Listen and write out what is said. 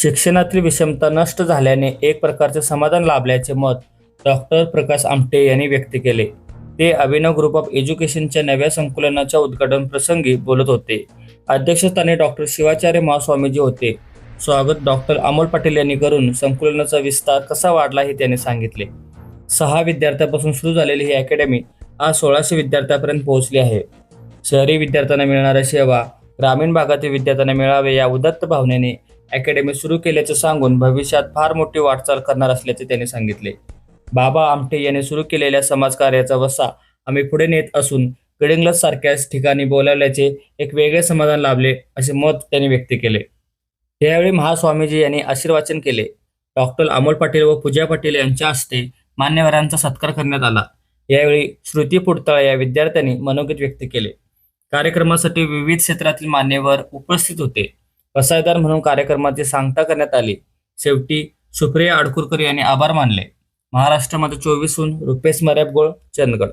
शिक्षणातील विषमता नष्ट झाल्याने एक प्रकारचे समाधान लाभल्याचे मत डॉक्टर प्रकाश आमटे यांनी व्यक्त केले. ते अभिनव ग्रुप ऑफ एज्युकेशनच्या नव्या संकुलनाच्या उद्घाटन प्रसंगी बोलत होते. अध्यक्षस्थानी डॉक्टर शिवाचार्य महास्वामीजी होते. स्वागत डॉक्टर अमोल पाटील यांनी करून संकुलनाचा विस्तार कसा वाढला हे त्यांनी सांगितले. 6 विद्यार्थ्यांपासून सुरू झालेली ही अकॅडमी आज 1600 विद्यार्थ्यांपर्यंत पोहोचली आहे. शहरी विद्यार्थ्यांना मिळणाऱ्या सेवा ग्रामीण भागातील विद्यार्थ्यांना मिळावे या उदात्त भावनेने अकॅडमी सुरू केल्याचे सांगून भविष्यात फार मोठी वाटचाल करणार असल्याचे त्यांनी सांगितले. बाबा आमटे यांनी सुरू केलेल्या समाजकार्याचा वसा आम्ही पुढे नेत असून गडिंग्लज सारख्याच ठिकाणी बोलावल्याचे एक वेगळे समाधान लाभले असे मत त्यांनी व्यक्त केले. यावेळी महास्वामीजी यांनी आशीर्वचन केले. डॉक्टर अमोल पाटील व पूजा पाटील यांच्या हस्ते मान्यवरांचा सत्कार करण्यात आला. यावेळी श्रुती पुडतळ या विद्यार्थ्यांनी मनोगत व्यक्त केले. कार्यक्रमासाठी विविध क्षेत्रातील मान्यवर उपस्थित होते. पसायदार म्हणून कार्यक्रमाची सांगता करण्यात आली. शेवटी सुप्रिया अडकुरकर यांनी आभार मानले. महाराष्ट्रामध्ये 24हून रुपेश मर्याबगोळ, चंदगड.